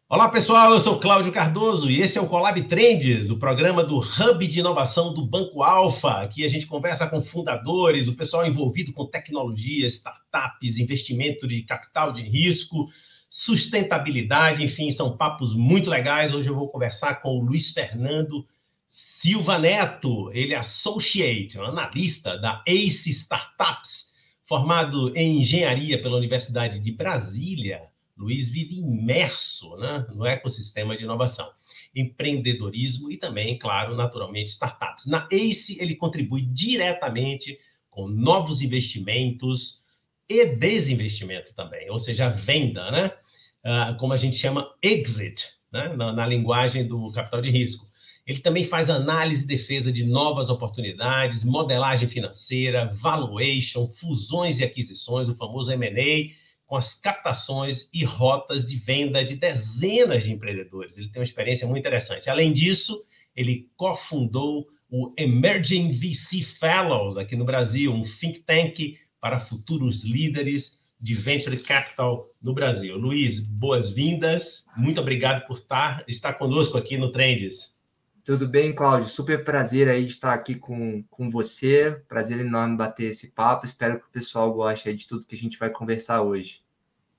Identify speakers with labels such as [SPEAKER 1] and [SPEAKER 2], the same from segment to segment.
[SPEAKER 1] Olá pessoal, eu sou Cláudio Cardoso e esse é o Colab Trends, o programa do Hub de Inovação do Banco Alfa. Aqui a gente conversa com fundadores, o pessoal envolvido com tecnologia, startups, investimento de capital de risco, sustentabilidade, enfim, são papos muito legais. Hoje eu vou conversar com o Luiz Fernando Silva Neto, ele é associate, analista da ACE Startups, formado em engenharia pela Universidade de Brasília. Luiz vive imerso, né, no ecossistema de inovação, empreendedorismo e também, claro, naturalmente, startups. Na ACE, ele contribui diretamente com novos investimentos e desinvestimento também, ou seja, a venda, né? Como a gente chama exit, né, na linguagem do capital de risco. Ele também faz análise e defesa de novas oportunidades, modelagem financeira, valuation, fusões e aquisições, o famoso M&A, com as captações e rotas de venda de dezenas de empreendedores. Ele tem uma experiência muito interessante. Além disso, ele cofundou o Emerging VC Fellows aqui no Brasil, um think tank para futuros líderes de venture capital no Brasil. Luiz, boas-vindas. Muito obrigado por estar conosco aqui no Trends.
[SPEAKER 2] Tudo bem, Cláudio? Super prazer aí de estar aqui com você. Prazer enorme bater esse papo. Espero que o pessoal goste de tudo que a gente vai conversar hoje.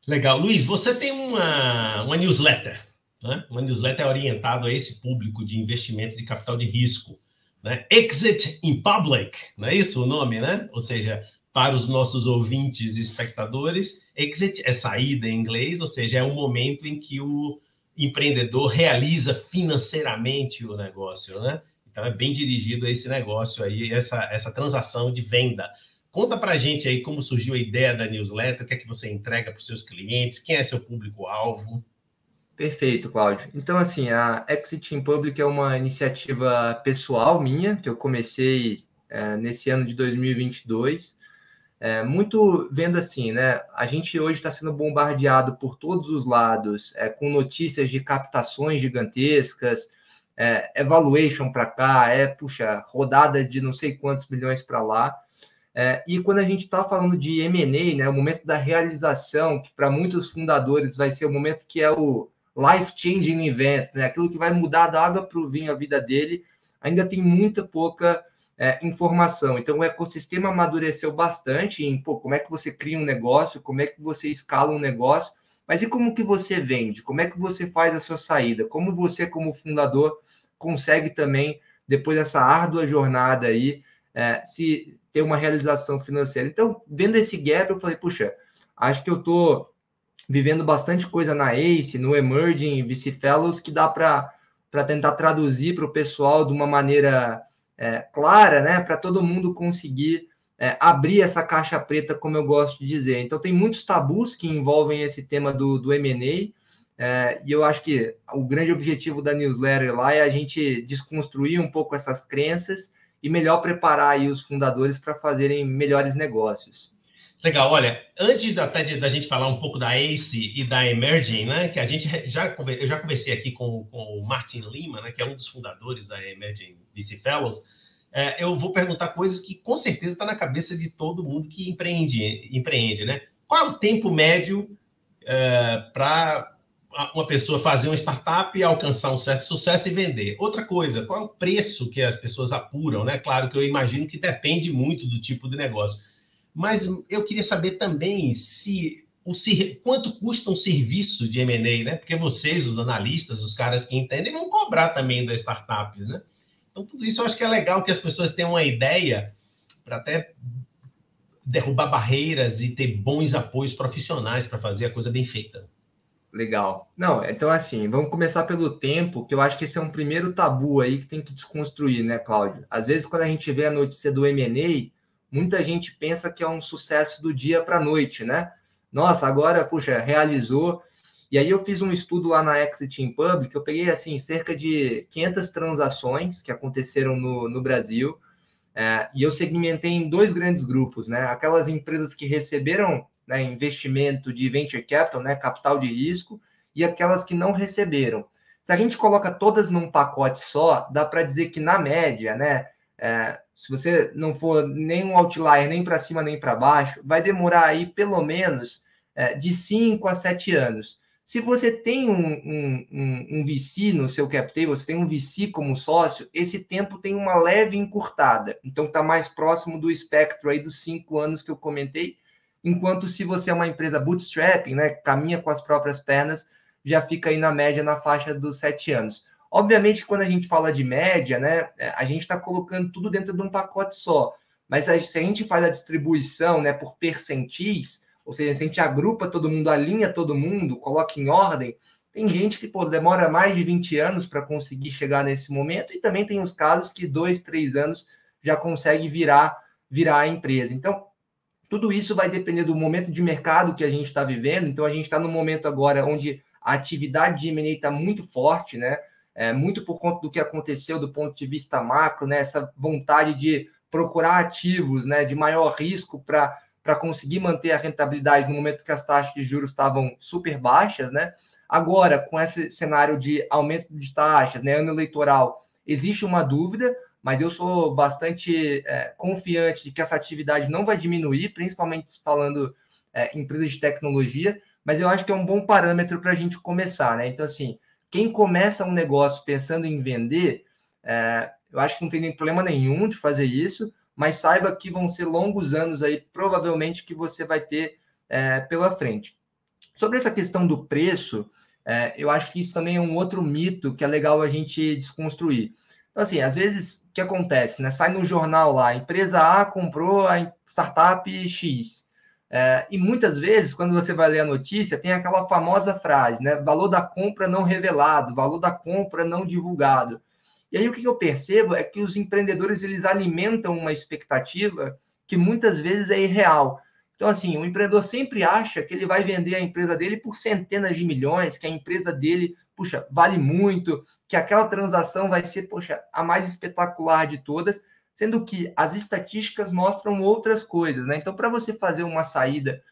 [SPEAKER 1] Legal. Luiz, você tem uma newsletter, né? Uma newsletter orientada a esse público de investimento de capital de risco, né? Exit in Public, não é isso o nome, né? Ou seja, para os nossos ouvintes e espectadores, exit é saída em inglês, ou seja, é um momento em que o empreendedor realiza financeiramente o negócio, né? Então, é bem dirigido a esse negócio aí, essa transação de venda. Conta para a gente aí como surgiu a ideia da newsletter, o que é que você entrega para os seus clientes, quem é seu público-alvo?
[SPEAKER 2] Perfeito, Cláudio. Então, assim, a Exit in Public é uma iniciativa pessoal minha, que eu comecei nesse ano de 2022. Muito vendo assim, né? A gente hoje está sendo bombardeado por todos os lados, com notícias de captações gigantescas, valuation para cá, puxa, rodada de não sei quantos milhões para lá. E quando a gente está falando de M&A, né, o momento da realização, que para muitos fundadores vai ser o momento que é o life-changing event, né, aquilo que vai mudar da água para o vinho a vida dele, ainda tem muita pouca informação. Então, o ecossistema amadureceu bastante em como é que você cria um negócio, como é que você escala um negócio, mas e como que você vende? Como é que você faz a sua saída? Como você, como fundador, consegue também, depois dessa árdua jornada aí, se ter uma realização financeira? Então, vendo esse gap, eu falei, puxa, acho que eu estou vivendo bastante coisa na ACE, no Emerging VC Fellows, que dá para tentar traduzir para o pessoal de uma maneira clara, né, para todo mundo conseguir abrir essa caixa preta, como eu gosto de dizer. Então, tem muitos tabus que envolvem esse tema do M&A, e eu acho que o grande objetivo da newsletter lá é a gente desconstruir um pouco essas crenças e melhor preparar aí os fundadores para fazerem melhores negócios.
[SPEAKER 1] Legal, olha, antes da gente falar um pouco da ACE e da Emerging, né, que eu já conversei aqui com o Martin Lima, né, que é um dos fundadores da Emerging VC Fellows, eu vou perguntar coisas que com certeza está na cabeça de todo mundo que empreende, né? Qual é o tempo médio para uma pessoa fazer uma startup e alcançar um certo sucesso e vender? Outra coisa, qual é o preço que as pessoas apuram, né? Claro que eu imagino que depende muito do tipo de negócio. Mas eu queria saber também quanto custa um serviço de M&A, né? Porque vocês, os analistas, os caras que entendem, vão cobrar também das startups, né? Então, tudo isso eu acho que é legal que as pessoas tenham uma ideia para até derrubar barreiras e ter bons apoios profissionais para fazer a coisa bem feita.
[SPEAKER 2] Legal. Não, então assim, vamos começar pelo tempo, que eu acho que esse é um primeiro tabu aí que tem que desconstruir, né, Cláudio? Às vezes, quando a gente vê a notícia do M&A, muita gente pensa que é um sucesso do dia para a noite, né? Nossa, agora, puxa, realizou. E aí eu fiz um estudo lá na Exit in Public, eu peguei, assim, cerca de 500 transações que aconteceram no Brasil, e eu segmentei em dois grandes grupos, né? Aquelas empresas que receberam, né, investimento de venture capital, né, capital de risco, e aquelas que não receberam. Se a gente coloca todas num pacote só, dá para dizer que, na média, né, se você não for nem um outlier, nem para cima, nem para baixo, vai demorar aí pelo menos de 5 a 7 anos. Se você tem um VC no seu cap table, você tem um VC como sócio, esse tempo tem uma leve encurtada. Então, está mais próximo do espectro aí dos 5 anos que eu comentei. Enquanto se você é uma empresa bootstrapping, né, caminha com as próprias pernas, já fica aí na média, na faixa dos 7 anos. Obviamente, quando a gente fala de média, né, a gente está colocando tudo dentro de um pacote só. Mas se a gente faz a distribuição, né, por percentis, ou seja, se a gente agrupa todo mundo, alinha todo mundo, coloca em ordem, tem gente que demora mais de 20 anos para conseguir chegar nesse momento, e também tem os casos que 2, 3 anos já consegue virar a empresa. Então, tudo isso vai depender do momento de mercado que a gente está vivendo. Então, a gente está no momento agora onde a atividade de M&A está muito forte, né? Muito por conta do que aconteceu do ponto de vista macro, né? Essa vontade de procurar ativos, né, de maior risco para conseguir manter a rentabilidade no momento que as taxas de juros estavam super baixas, né? Agora, com esse cenário de aumento de taxas, né, ano eleitoral, existe uma dúvida, mas eu sou bastante confiante de que essa atividade não vai diminuir, principalmente falando em empresas de tecnologia, mas eu acho que é um bom parâmetro para a gente começar, né? Então, assim, quem começa um negócio pensando em vender, eu acho que não tem nem problema nenhum de fazer isso, mas saiba que vão ser longos anos aí, provavelmente, que você vai ter pela frente. Sobre essa questão do preço, eu acho que isso também é um outro mito que é legal a gente desconstruir. Então, assim, às vezes, o que acontece, né? Sai no jornal lá, a empresa A comprou a startup X. E muitas vezes, quando você vai ler a notícia, tem aquela famosa frase, né? Valor da compra não revelado, valor da compra não divulgado. E aí o que eu percebo é que os empreendedores, eles alimentam uma expectativa que muitas vezes é irreal. Então, assim, o empreendedor sempre acha que ele vai vender a empresa dele por centenas de milhões, que a empresa dele, puxa, vale muito, que aquela transação vai ser, poxa, a mais espetacular de todas, sendo que as estatísticas mostram outras coisas, né? Então, para você fazer uma saída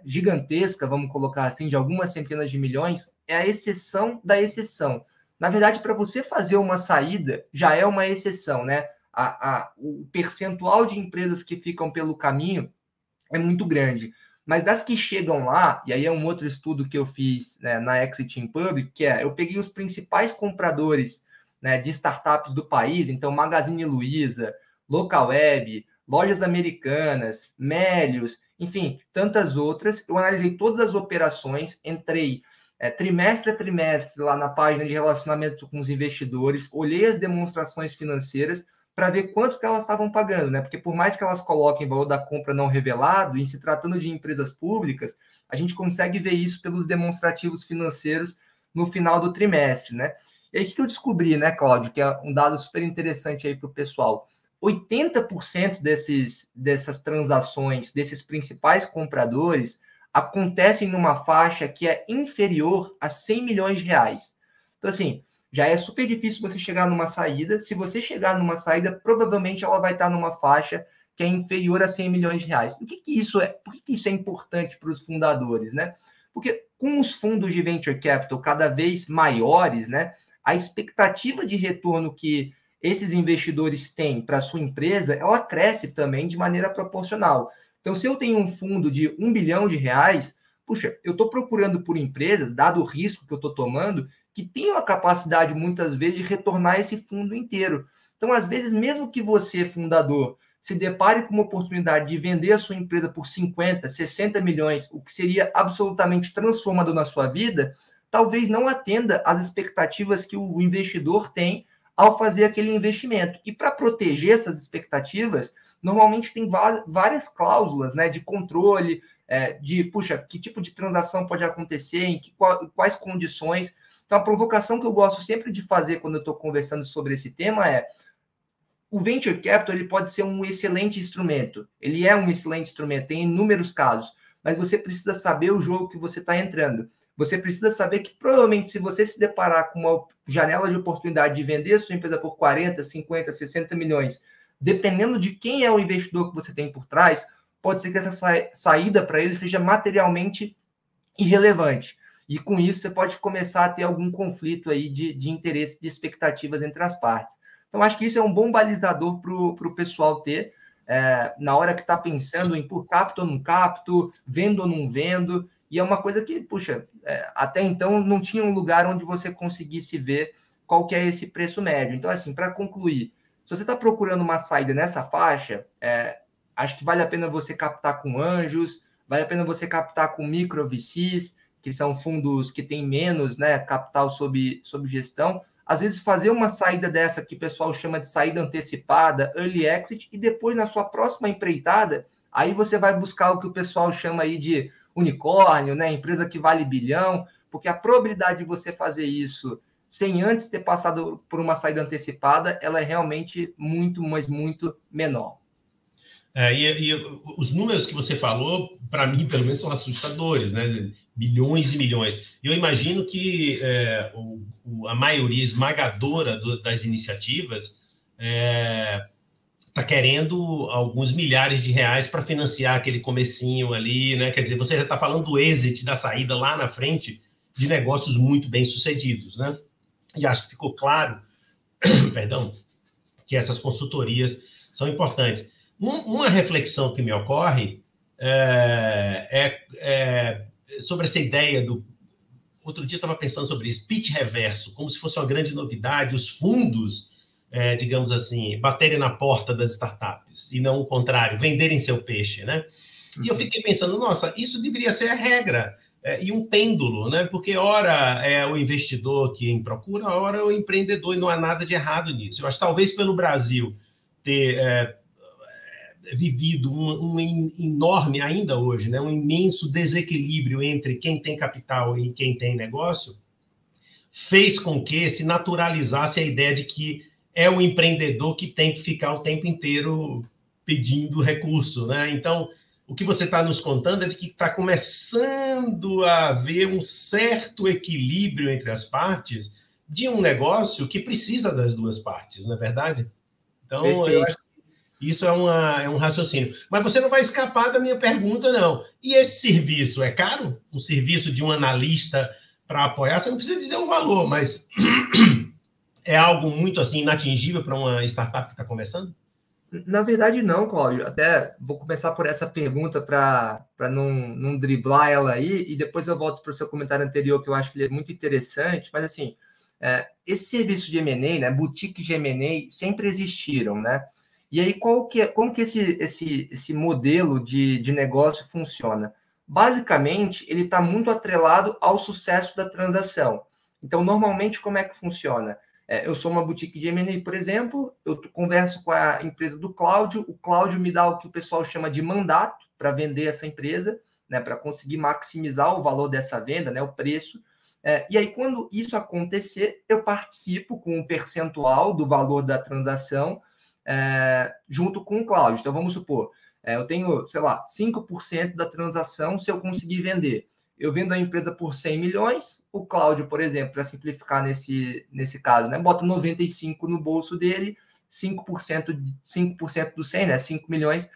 [SPEAKER 2] gigantesca, vamos colocar assim, de algumas centenas de milhões, é a exceção da exceção. Na verdade, para você fazer uma saída, já é uma exceção, né? O percentual de empresas que ficam pelo caminho é muito grande. Mas das que chegam lá, e aí é um outro estudo que eu fiz, né, na Exit in Public, que eu peguei os principais compradores, né, de startups do país, então Magazine Luiza, Localweb, Lojas Americanas, Melios, enfim, tantas outras. Eu analisei todas as operações, entrei trimestre a trimestre lá na página de relacionamento com os investidores, olhei as demonstrações financeiras para ver quanto que elas estavam pagando, né? Porque por mais que elas coloquem valor da compra não revelado, em se tratando de empresas públicas, a gente consegue ver isso pelos demonstrativos financeiros no final do trimestre, né? E aí o que eu descobri, né, Cláudio, que é um dado super interessante aí para o pessoal. 80% dessas transações, desses principais compradores, acontecem numa faixa que é inferior a 100 milhões de reais. Então, assim, já é super difícil você chegar numa saída. Se você chegar numa saída, provavelmente ela vai estar numa faixa que é inferior a 100 milhões de reais. O que isso é? Por que isso é importante para os fundadores, né? Porque com os fundos de venture capital cada vez maiores, né, a expectativa de retorno que esses investidores têm para a sua empresa, ela cresce também de maneira proporcional. Então, se eu tenho um fundo de 1 bilhão de reais, puxa, eu estou procurando por empresas, dado o risco que eu estou tomando, que tenham a capacidade, muitas vezes, de retornar esse fundo inteiro. Então, às vezes, mesmo que você, fundador, se depare com uma oportunidade de vender a sua empresa por 50, 60 milhões, o que seria absolutamente transformador na sua vida, talvez não atenda às expectativas que o investidor tem ao fazer aquele investimento. E para proteger essas expectativas, normalmente tem várias cláusulas, né, de controle, de, puxa, que tipo de transação pode acontecer, em quais condições. Então, a provocação que eu gosto sempre de fazer quando eu estou conversando sobre esse tema é: o Venture Capital ele pode ser um excelente instrumento. Ele é um excelente instrumento, tem inúmeros casos, mas você precisa saber o jogo que você está entrando. Você precisa saber que, provavelmente, se você se deparar com uma janela de oportunidade de vender a sua empresa por 40, 50, 60 milhões, dependendo de quem é o investidor que você tem por trás, pode ser que essa saída para ele seja materialmente irrelevante. E com isso você pode começar a ter algum conflito aí de interesse, de expectativas entre as partes. Então, acho que isso é um bom balizador para o pessoal ter na hora que está pensando em por capto ou não capto, vendo ou não vendo. E é uma coisa que, puxa, até então não tinha um lugar onde você conseguisse ver qual que é esse preço médio. Então, assim, para concluir, se você está procurando uma saída nessa faixa, acho que vale a pena você captar com anjos, vale a pena você captar com micro VCs, que são fundos que têm menos, né, capital sob gestão. Às vezes fazer uma saída dessa que o pessoal chama de saída antecipada, early exit, e depois na sua próxima empreitada, aí você vai buscar o que o pessoal chama aí de unicórnio, né, empresa que vale bilhão, porque a probabilidade de você fazer isso sem antes ter passado por uma saída antecipada, ela é realmente muito, mas muito menor.
[SPEAKER 1] E os números que você falou, para mim, pelo menos, são assustadores, né? Bilhões e milhões. Eu imagino que a maioria esmagadora das iniciativas está querendo alguns milhares de reais para financiar aquele comecinho ali, né? Quer dizer, você já está falando do exit, da saída lá na frente de negócios muito bem sucedidos, né? E acho que ficou claro, perdão, que essas consultorias são importantes. Uma reflexão que me ocorre sobre essa ideia do... Outro dia eu estava pensando sobre isso, pitch reverso, como se fosse uma grande novidade, os fundos, digamos assim, baterem na porta das startups, e não o contrário, venderem seu peixe, né? E eu fiquei pensando, nossa, isso deveria ser a regra, e um pêndulo, né? Porque ora é o investidor que procura, ora é o empreendedor, e não há nada de errado nisso. Eu acho que talvez pelo Brasil ter... vivido um enorme, ainda hoje, né, um imenso desequilíbrio entre quem tem capital e quem tem negócio, fez com que se naturalizasse a ideia de que é o empreendedor que tem que ficar o tempo inteiro pedindo recurso, né? Então, o que você está nos contando é de que está começando a haver um certo equilíbrio entre as partes de um negócio que precisa das duas partes, não é verdade? Então,
[SPEAKER 2] Perfeito.
[SPEAKER 1] Eu acho isso é um raciocínio. Mas você não vai escapar da minha pergunta, não. E esse serviço é caro? Um serviço de um analista para apoiar? Você não precisa dizer o valor, mas é algo muito assim inatingível para uma startup que está começando?
[SPEAKER 2] Na verdade, não, Cláudio. Até vou começar por essa pergunta para não driblar ela aí, e depois eu volto para o seu comentário anterior, que eu acho que ele é muito interessante. Mas, assim, esse serviço de M&A, né, boutiques de M&A, sempre existiram, né? E aí, como que esse modelo de negócio funciona? Basicamente, ele está muito atrelado ao sucesso da transação. Então, normalmente, como é que funciona? Eu sou uma boutique de M&A, por exemplo, eu converso com a empresa do Cláudio, o Cláudio me dá o que o pessoal chama de mandato para vender essa empresa, né, para conseguir maximizar o valor dessa venda, né, o preço. E aí, quando isso acontecer, eu participo com um percentual do valor da transação, junto com o Cláudio. Então, vamos supor, eu tenho, sei lá, 5% da transação se eu conseguir vender. Eu vendo a empresa por 100 milhões, o Cláudio, por exemplo, para simplificar nesse caso, né, bota 95 no bolso dele, 5% do 100, né, 5 milhões,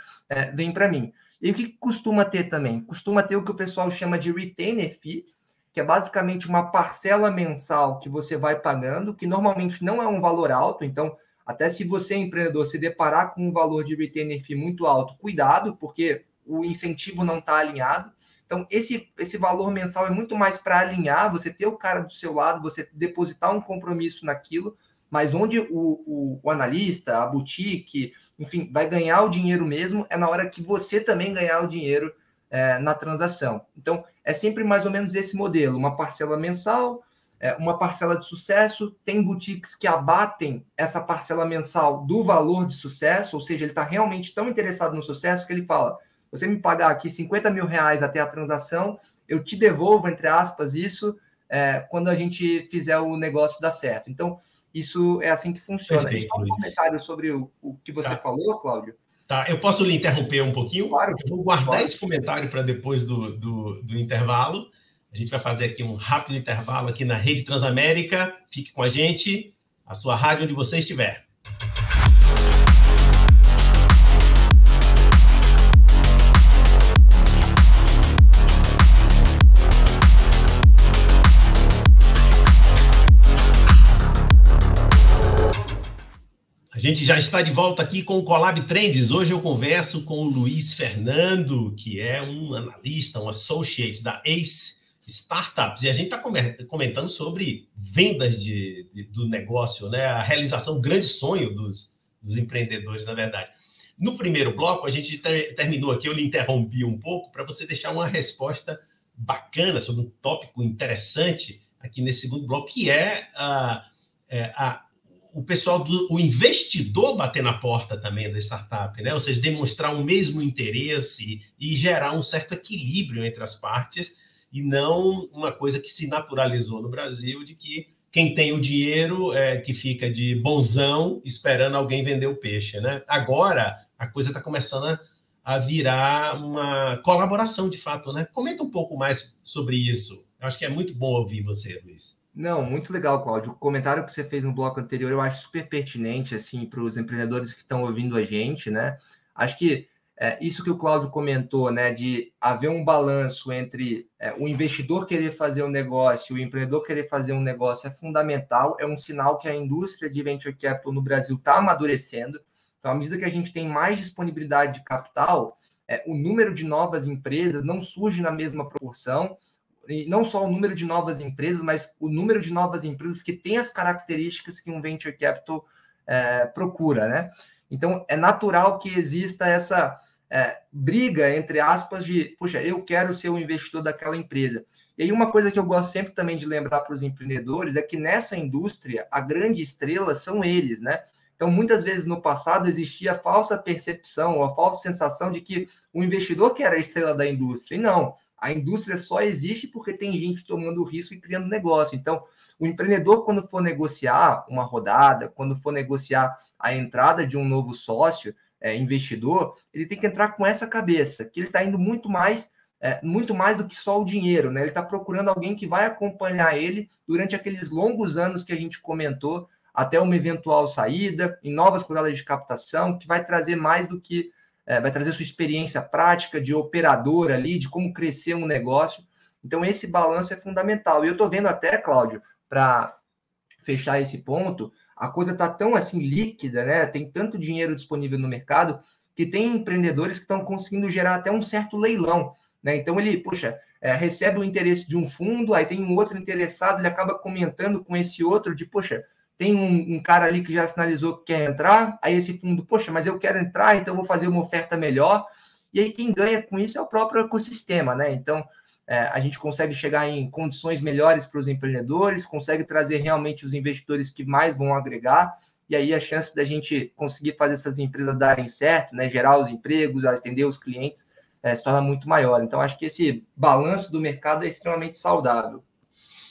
[SPEAKER 2] vem para mim. E o que costuma ter também? Costuma ter o que o pessoal chama de retainer fee, que é basicamente uma parcela mensal que você vai pagando, que normalmente não é um valor alto, então... Até se você, empreendedor, se deparar com um valor de retainer fee muito alto, cuidado, porque o incentivo não está alinhado. Então, esse valor mensal é muito mais para alinhar, você ter o cara do seu lado, você depositar um compromisso naquilo, mas onde o analista, a boutique, enfim, vai ganhar o dinheiro mesmo, é na hora que você também ganhar o dinheiro na transação. Então, é sempre mais ou menos esse modelo, uma parcela mensal, uma parcela de sucesso. Tem boutiques que abatem essa parcela mensal do valor de sucesso, ou seja, ele está realmente tão interessado no sucesso que ele fala, você me pagar aqui 50 mil reais até a transação, eu te devolvo, entre aspas, isso quando a gente fizer o negócio dar certo. Então, isso é assim que funciona.
[SPEAKER 1] Perfeito,
[SPEAKER 2] só um comentário sobre o que você falou, Cláudio?
[SPEAKER 1] Tá, eu posso lhe interromper um pouquinho?
[SPEAKER 2] Claro.
[SPEAKER 1] Eu vou guardar esse comentário para depois do intervalo. A gente vai fazer aqui um rápido intervalo aqui na Rede Transamérica. Fique com a gente, a sua rádio onde você estiver. A gente já está de volta aqui com o Colab Trends. Hoje eu converso com o Luiz Fernando, que é um analista, um associate da Ace Startups. E a gente está comentando sobre vendas do negócio, né? A realização, o grande sonho dos empreendedores, na verdade. No primeiro bloco, a gente terminou aqui, eu lhe interrompi um pouco para você deixar uma resposta bacana sobre um tópico interessante aqui nesse segundo bloco, que é o pessoal, o investidor bater na porta também da startup, né? Ou seja, demonstrar o mesmo interesse e gerar um certo equilíbrio entre as partes, e não uma coisa que se naturalizou no Brasil, de que quem tem o dinheiro que fica de bonzão esperando alguém vender o peixe, né? Agora, a coisa está começando a virar uma colaboração, de fato, né? Comenta um pouco mais sobre isso. Eu acho que é muito bom ouvir você, Luiz.
[SPEAKER 2] Não, muito legal, Cláudio. O comentário que você fez no bloco anterior eu acho super pertinente, assim, para os empreendedores que estão ouvindo a gente, né? Acho que isso que o Cláudio comentou, né, de haver um balanço entre o investidor querer fazer um negócio e o empreendedor querer fazer um negócio é fundamental, é um sinal que a indústria de Venture Capital no Brasil está amadurecendo. Então, à medida que a gente tem mais disponibilidade de capital, o número de novas empresas não surge na mesma proporção, e não só o número de novas empresas, mas o número de novas empresas que têm as características que um Venture Capital procura, né? Então, é natural que exista essa briga, entre aspas, de, poxa, eu quero ser o investidor daquela empresa. E aí uma coisa que eu gosto sempre também de lembrar para os empreendedores é que nessa indústria, a grande estrela são eles, né? Então, muitas vezes no passado existia a falsa percepção ou a falsa sensação de que o investidor que era a estrela da indústria. E não, a indústria só existe porque tem gente tomando risco e criando negócio. Então, o empreendedor, quando for negociar uma rodada, quando for negociar a entrada de um novo sócio, investidor, ele tem que entrar com essa cabeça, que ele está indo muito mais do que só o dinheiro, né? Ele está procurando alguém que vai acompanhar ele durante aqueles longos anos que a gente comentou, até uma eventual saída, em novas rodadas de captação, que vai trazer mais do que vai trazer sua experiência prática de operador ali, de como crescer um negócio. Então, esse balanço é fundamental. E eu estou vendo até, Cláudio, para fechar esse ponto, a coisa está tão assim líquida, né? Tem tanto dinheiro disponível no mercado que tem empreendedores que estão conseguindo gerar até um certo leilão, né? Então, ele, recebe o interesse de um fundo, aí tem um outro interessado, ele acaba comentando com esse outro de, tem um cara ali que já sinalizou que quer entrar, aí esse fundo, mas eu quero entrar, então vou fazer uma oferta melhor. E aí quem ganha com isso é o próprio ecossistema, né? Então, a gente consegue chegar em condições melhores para os empreendedores, consegue trazer realmente os investidores que mais vão agregar, e aí a chance da gente conseguir fazer essas empresas darem certo, né? Gerar os empregos, atender os clientes, se torna muito maior. Então, acho que esse balanço do mercado é extremamente saudável.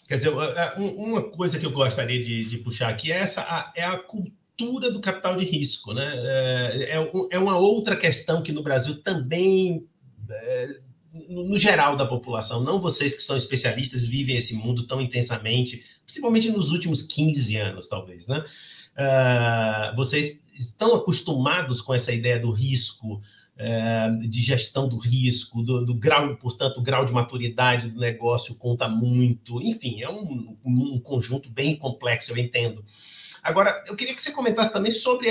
[SPEAKER 1] Quer dizer, uma coisa que eu gostaria de puxar aqui é a cultura do capital de risco, né? É uma outra questão que no Brasil também, no geral da população, não vocês que são especialistas, vivem esse mundo tão intensamente, principalmente nos últimos 15 anos, talvez, né? Vocês estão acostumados com essa ideia do risco, de gestão do risco, do grau, portanto, o grau de maturidade do negócio conta muito. Enfim, é um conjunto bem complexo, eu entendo. Agora, eu queria que você comentasse também sobre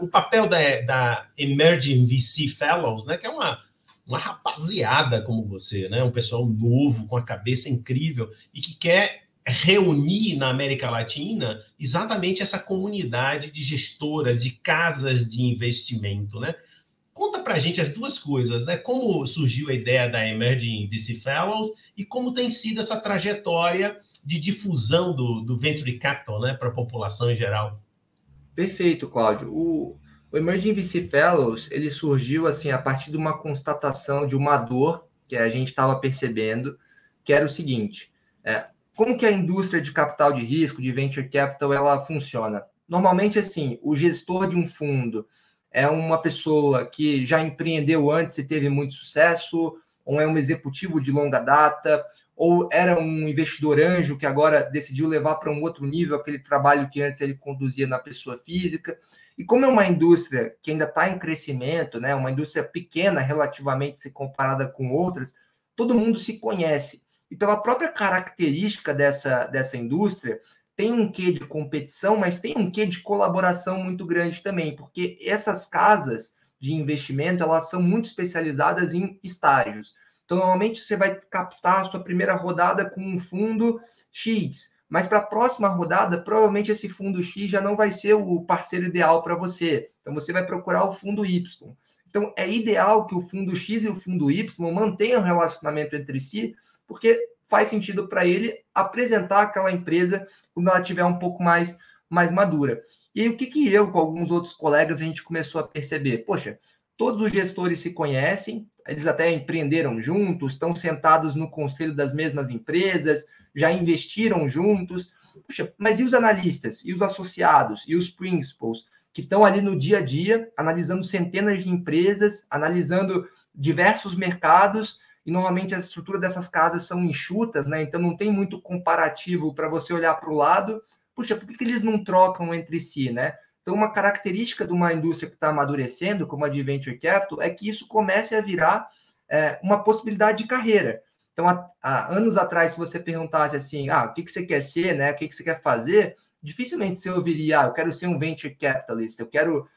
[SPEAKER 1] o papel da Emerging VC Fellows, né, que é uma rapaziada como você, né, um pessoal novo, com a cabeça incrível, e que quer reunir na América Latina exatamente essa comunidade de gestoras, de casas de investimento, né? Conta para a gente as duas coisas, né? Como surgiu a ideia da Emerging VC Fellows e como tem sido essa trajetória de difusão do Venture Capital, né, para a população em geral.
[SPEAKER 2] Perfeito, Cláudio. O Emerging VC Fellows, ele surgiu assim a partir de uma constatação de uma dor que a gente estava percebendo, que era o seguinte: como que a indústria de capital de risco, de Venture Capital, ela funciona? Normalmente, assim, o gestor de um fundo é uma pessoa que já empreendeu antes e teve muito sucesso, ou é um executivo de longa data, ou era um investidor anjo que agora decidiu levar para um outro nível aquele trabalho que antes ele conduzia na pessoa física. E como é uma indústria que ainda está em crescimento, né, uma indústria pequena relativamente se comparada com outras, todo mundo se conhece. E pela própria característica dessa indústria, tem um quê de competição, mas tem um quê de colaboração muito grande também, porque essas casas de investimento, elas são muito especializadas em estágios. Então, normalmente, você vai captar a sua primeira rodada com um fundo X, mas para a próxima rodada, provavelmente esse fundo X já não vai ser o parceiro ideal para você. Então, você vai procurar o fundo Y. Então, é ideal que o fundo X e o fundo Y mantenham um relacionamento entre si, porque faz sentido para ele apresentar aquela empresa quando ela estiver um pouco mais madura. E aí, o que eu, com alguns outros colegas, a gente começou a perceber? Poxa, todos os gestores se conhecem, eles até empreenderam juntos, estão sentados no conselho das mesmas empresas, já investiram juntos. Poxa, mas e os analistas, e os associados, e os principals, que estão ali no dia a dia, analisando centenas de empresas, analisando diversos mercados, e normalmente a estrutura dessas casas são enxutas, né? Então não tem muito comparativo para você olhar para o lado. Puxa, por que eles não trocam entre si, né? Então, uma característica de uma indústria que está amadurecendo, como a de Venture Capital, é que isso comece a virar uma possibilidade de carreira. Então, há anos atrás, se você perguntasse assim, o que você quer ser, né? O que você quer fazer? Dificilmente você ouviria, eu quero ser um Venture Capitalist, eu quero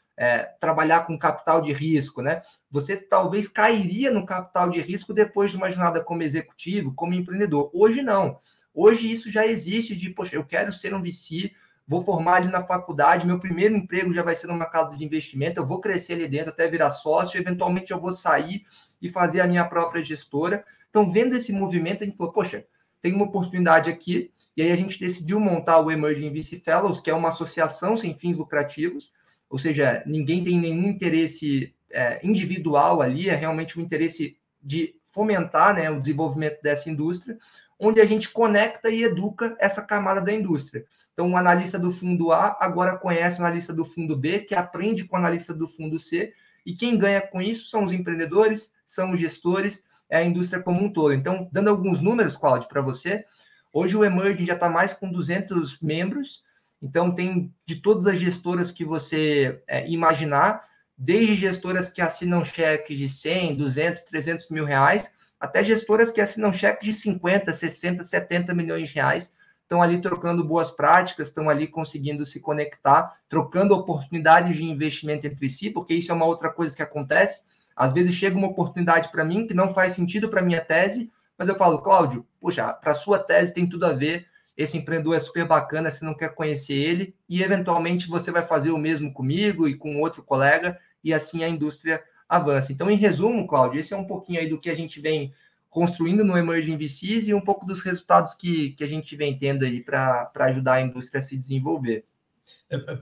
[SPEAKER 2] trabalhar com capital de risco, né? Você talvez cairia no capital de risco depois de uma jornada como executivo, como empreendedor. Hoje, não. Hoje isso já existe de, poxa, eu quero ser um VC, vou formar ali na faculdade, meu primeiro emprego já vai ser numa casa de investimento, eu vou crescer ali dentro até virar sócio, eventualmente eu vou sair e fazer a minha própria gestora. Então, vendo esse movimento, a gente falou, poxa, tem uma oportunidade aqui, e aí a gente decidiu montar o Emerging VC Fellows, que é uma associação sem fins lucrativos, ou seja, ninguém tem nenhum interesse individual ali, é realmente um interesse de fomentar, né, o desenvolvimento dessa indústria, onde a gente conecta e educa essa camada da indústria. Então, o analista do fundo A agora conhece o analista do fundo B, que aprende com o analista do fundo C, e quem ganha com isso são os empreendedores, são os gestores, é a indústria como um todo. Então, dando alguns números, Cláudio, para você, hoje o Emerging já está mais com 200 membros, então tem de todas as gestoras que você imaginar, desde gestoras que assinam cheques de 100, 200, 300 mil reais, até gestoras que assinam cheques de 50, 60, 70 milhões de reais, estão ali trocando boas práticas, estão ali conseguindo se conectar, trocando oportunidades de investimento entre si, porque isso é uma outra coisa que acontece. Às vezes chega uma oportunidade para mim que não faz sentido para a minha tese, mas eu falo, Cláudio, poxa, para a sua tese tem tudo a ver, esse empreendedor é super bacana, você não quer conhecer ele, e eventualmente você vai fazer o mesmo comigo e com outro colega, e assim a indústria avança. Então, em resumo, Cláudio, esse é um pouquinho aí do que a gente vem construindo no Emerging VCs e um pouco dos resultados que a gente vem tendo aí para ajudar a indústria a se desenvolver.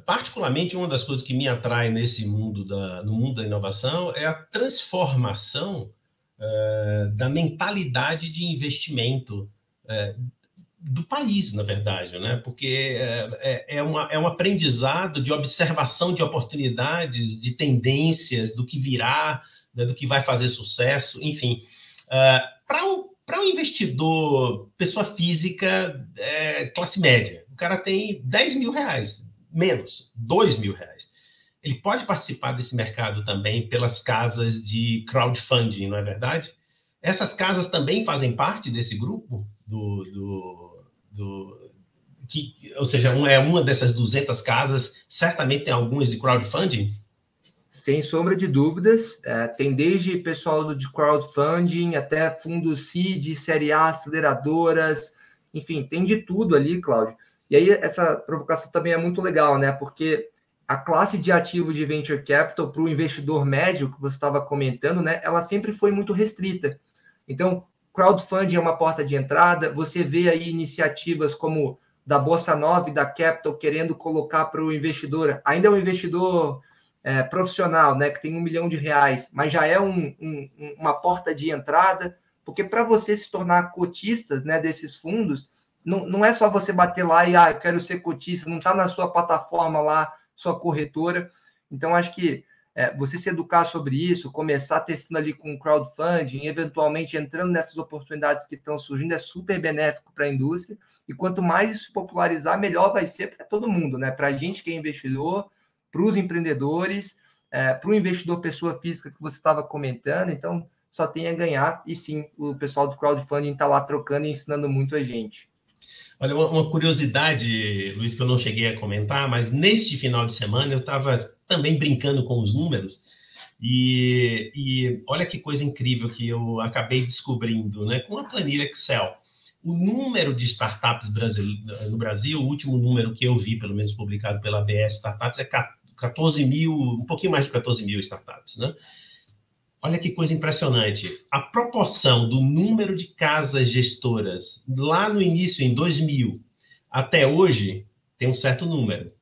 [SPEAKER 1] Particularmente, uma das coisas que me atrai nesse mundo no mundo da inovação é a transformação da mentalidade de investimento do país, na verdade, né? Porque é um aprendizado de observação de oportunidades, de tendências, do que virá, né, do que vai fazer sucesso, enfim. Para um investidor, pessoa física, classe média, o cara tem 10 mil reais, menos, 2 mil reais. Ele pode participar desse mercado também pelas casas de crowdfunding, não é verdade? Essas casas também fazem parte desse grupo? Ou seja, uma dessas 200 casas, certamente tem algumas de crowdfunding?
[SPEAKER 2] Sem sombra de dúvidas, tem desde pessoal de crowdfunding até fundos seed, série A, aceleradoras, enfim, tem de tudo ali, Cláudio. E aí essa provocação também é muito legal, né? Porque a classe de ativo de venture capital para o investidor médio que você estava comentando, né? Ela sempre foi muito restrita. Então, crowdfunding é uma porta de entrada. Você vê aí iniciativas como da Bossa Nova e da Capital querendo colocar para o investidor, ainda é um investidor profissional, né, que tem R$1 milhão, mas já é uma porta de entrada, porque para você se tornar cotistas, né, desses fundos, não é só você bater lá e, eu quero ser cotista, não está na sua plataforma lá, sua corretora. Então, acho que você se educar sobre isso, começar testando ali com crowdfunding, eventualmente entrando nessas oportunidades que estão surgindo, é super benéfico para a indústria, e quanto mais isso popularizar, melhor vai ser para todo mundo, né, para a gente que é investidor, para os empreendedores, para o investidor pessoa física que você estava comentando, então só tem a ganhar, e sim, o pessoal do crowdfunding está lá trocando e ensinando muito a gente.
[SPEAKER 1] Olha, uma curiosidade, Luiz, que eu não cheguei a comentar, mas neste final de semana eu estava também brincando com os números e olha que coisa incrível que eu acabei descobrindo, né? Com a planilha Excel. O número de startups no Brasil, o último número que eu vi, pelo menos publicado pela ABS Startups, é 14 mil, um pouquinho mais de 14 mil startups, né? Olha que coisa impressionante. A proporção do número de casas gestoras lá no início, em 2000, até hoje, tem um certo número.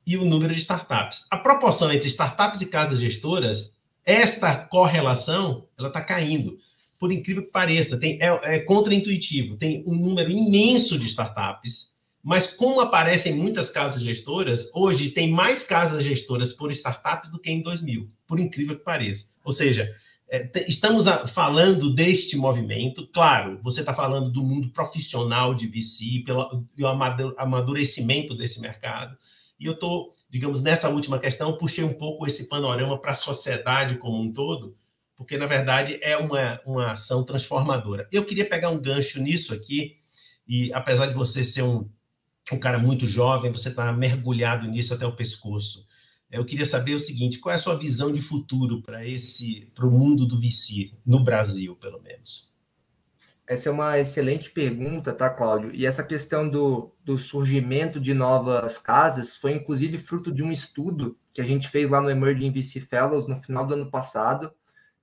[SPEAKER 1] E o número de startups. A proporção entre startups e casas gestoras, esta correlação, ela está caindo. Por incrível que pareça, é contraintuitivo. Tem um número imenso de startups, mas como aparecem muitas casas gestoras, hoje tem mais casas gestoras por startups do que em 2000, por incrível que pareça. Ou seja, estamos falando deste movimento, claro, você está falando do mundo profissional de VC, pelo amadurecimento desse mercado, e eu estou, digamos, nessa última questão, puxei um pouco esse panorama para a sociedade como um todo, porque, na verdade, é uma ação transformadora. Eu queria pegar um gancho nisso aqui, e apesar de você ser um cara muito jovem, você está mergulhado nisso até o pescoço. Eu queria saber o seguinte, qual é a sua visão de futuro para o mundo do VC, no Brasil, pelo menos?
[SPEAKER 2] Essa é uma excelente pergunta, tá, Cláudio? E essa questão do surgimento de novas casas foi, inclusive, fruto de um estudo que a gente fez lá no Emerging VC Fellows no final do ano passado,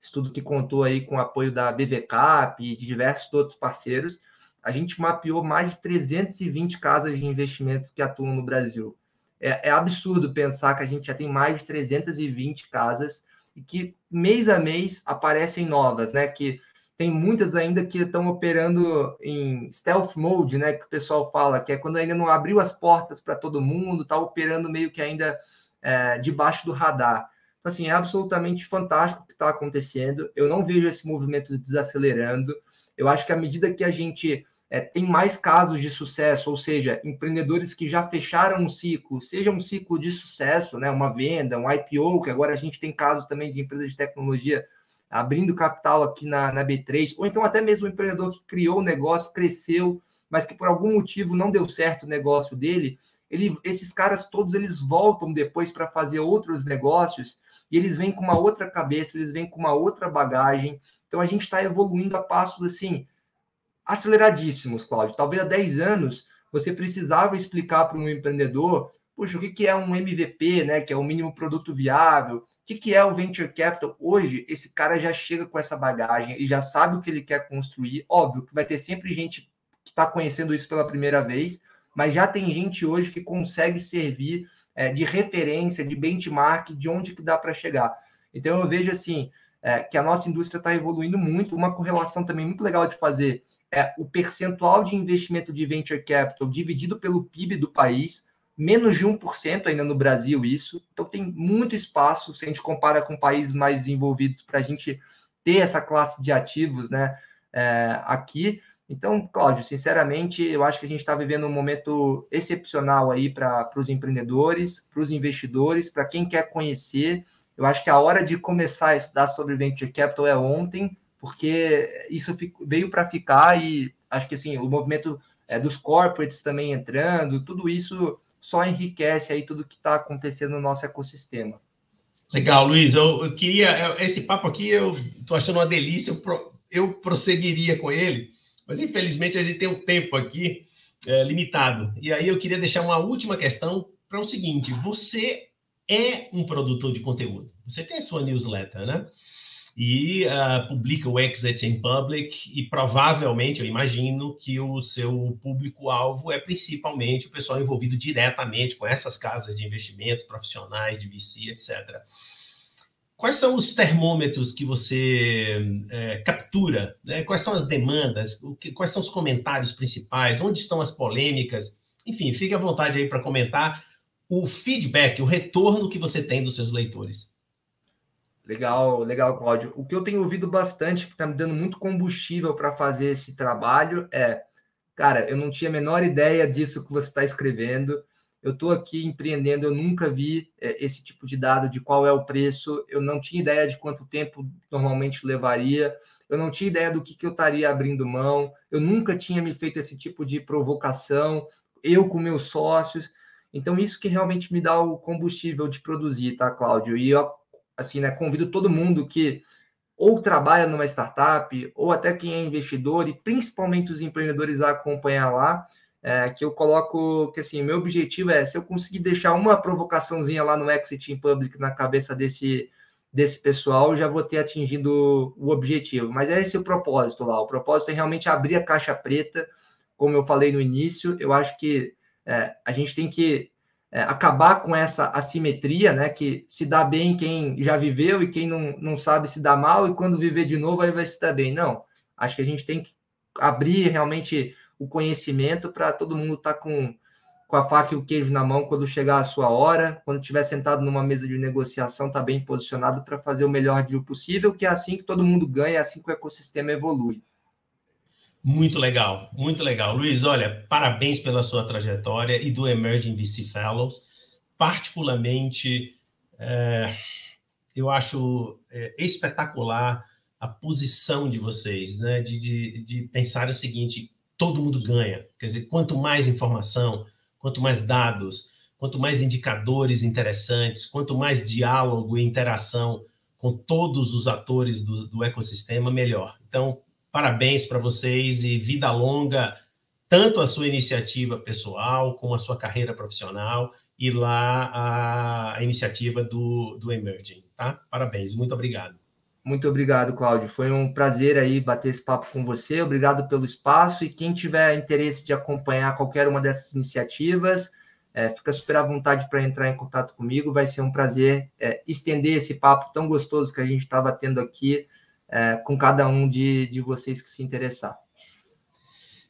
[SPEAKER 2] estudo que contou aí com o apoio da BVCap e de diversos outros parceiros. A gente mapeou mais de 320 casas de investimento que atuam no Brasil. É absurdo pensar que a gente já tem mais de 320 casas e que mês a mês aparecem novas, né? Que tem muitas ainda que estão operando em stealth mode, né? Que o pessoal fala, que é quando ainda não abriu as portas para todo mundo, está operando meio que ainda debaixo do radar. Então, assim, é absolutamente fantástico o que está acontecendo. Eu não vejo esse movimento desacelerando. Eu acho que à medida que a gente tem mais casos de sucesso, ou seja, empreendedores que já fecharam um ciclo, seja um ciclo de sucesso, né, uma venda, um IPO, que agora a gente tem casos também de empresas de tecnologia abrindo capital aqui na B3, ou então até mesmo um empreendedor que criou o negócio, cresceu, mas que por algum motivo não deu certo o negócio dele, esses caras todos eles voltam depois para fazer outros negócios e eles vêm com uma outra cabeça, eles vêm com uma outra bagagem. Então a gente está evoluindo a passos assim aceleradíssimos, Cláudio. Talvez há 10 anos você precisava explicar para um empreendedor, puxa, o que é um MVP, né, que é o mínimo produto viável, o que é o Venture Capital. Hoje, esse cara já chega com essa bagagem e já sabe o que ele quer construir. Óbvio que vai ter sempre gente que está conhecendo isso pela primeira vez, mas já tem gente hoje que consegue servir de referência, de benchmark, de onde que dá para chegar. Então, eu vejo assim, que a nossa indústria está evoluindo muito. Uma correlação também muito legal de fazer o percentual de investimento de venture capital dividido pelo PIB do país, menos de 1% ainda no Brasil isso. Então tem muito espaço, se a gente compara com países mais desenvolvidos, para a gente ter essa classe de ativos, né, aqui. Então, Cláudio, sinceramente, eu acho que a gente está vivendo um momento excepcional aí para os empreendedores, para os investidores, para quem quer conhecer. Eu acho que a hora de começar a estudar sobre venture capital é ontem, porque isso veio para ficar e acho que assim, o movimento dos corporates também entrando, tudo isso só enriquece aí tudo que está acontecendo no nosso ecossistema.
[SPEAKER 1] Legal, Luiz, eu queria, esse papo aqui eu estou achando uma delícia, eu prosseguiria com ele, mas infelizmente a gente tem um tempo aqui limitado, e aí eu queria deixar uma última questão para o seguinte, você é um produtor de conteúdo, você tem a sua newsletter, né? E publica o Exit in Public e provavelmente, eu imagino, que o seu público-alvo é principalmente o pessoal envolvido diretamente com essas casas de investimentos, profissionais de VC, etc. Quais são os termômetros que você captura? Né? Quais são as demandas? Quais são os comentários principais? Onde estão as polêmicas? Enfim, fique à vontade aí para comentar o feedback, o retorno que você tem dos seus leitores.
[SPEAKER 2] Legal, legal, Cláudio. O que eu tenho ouvido bastante, que está me dando muito combustível para fazer esse trabalho, cara, eu não tinha a menor ideia disso que você está escrevendo. Eu estou aqui empreendendo, eu nunca vi esse tipo de dado de qual é o preço, eu não tinha ideia de quanto tempo normalmente levaria. eu não tinha ideia do que eu estaria abrindo mão, eu nunca tinha me feito esse tipo de provocação, eu com meus sócios. Então, isso que realmente me dá o combustível de produzir, tá, Cláudio? E eu, assim, né, convido todo mundo que ou trabalha numa startup, ou até quem é investidor, e principalmente os empreendedores a acompanhar lá, que eu coloco que, assim, meu objetivo é, se eu conseguir deixar uma provocaçãozinha lá no Exit in Public na cabeça desse pessoal, eu já vou ter atingido o objetivo. Mas é esse o propósito lá. O propósito é realmente abrir a caixa preta, como eu falei no início. Eu acho que a gente tem que acabar com essa assimetria, né? Que se dá bem quem já viveu e quem não sabe se dá mal, e quando viver de novo aí vai se dar bem. Não. Acho que a gente tem que abrir realmente o conhecimento para todo mundo estar com a faca e o queijo na mão quando chegar a sua hora, quando estiver sentado numa mesa de negociação, tá bem posicionado para fazer o melhor deal possível, que é assim que todo mundo ganha, é assim que o ecossistema evolui.
[SPEAKER 1] Muito legal, muito legal. Luiz, olha, parabéns pela sua trajetória e do Emerging VC Fellows. Particularmente, eu acho espetacular a posição de vocês, né? De pensar o seguinte, todo mundo ganha. Quer dizer, quanto mais informação, quanto mais dados, quanto mais indicadores interessantes, quanto mais diálogo e interação com todos os atores do ecossistema, melhor. Então, parabéns para vocês e vida longa, tanto a sua iniciativa pessoal, como a sua carreira profissional, e lá a iniciativa do Emerging, tá? Parabéns, muito obrigado.
[SPEAKER 2] Muito obrigado, Cláudio. Foi um prazer aí bater esse papo com você. Obrigado pelo espaço. E quem tiver interesse de acompanhar qualquer uma dessas iniciativas, fica super à vontade para entrar em contato comigo. Vai ser um prazer estender esse papo tão gostoso que a gente estava tendo aqui com cada um de vocês que se interessar.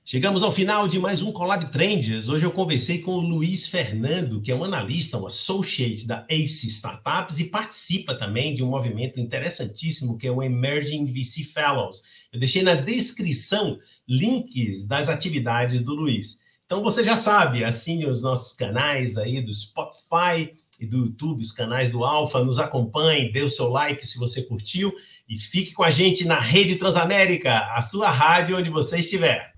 [SPEAKER 1] Chegamos ao final de mais um Collab Trends. Hoje eu conversei com o Luiz Fernando, que é um analista, um associate da ACE Startups e participa também de um movimento interessantíssimo que é o Emerging VC Fellows. Eu deixei na descrição links das atividades do Luiz. Então você já sabe, assine os nossos canais aí do Spotify e do YouTube, os canais do Alfa, nos acompanhe, dê o seu like se você curtiu e fique com a gente na Rede Transamérica, a sua rádio onde você estiver.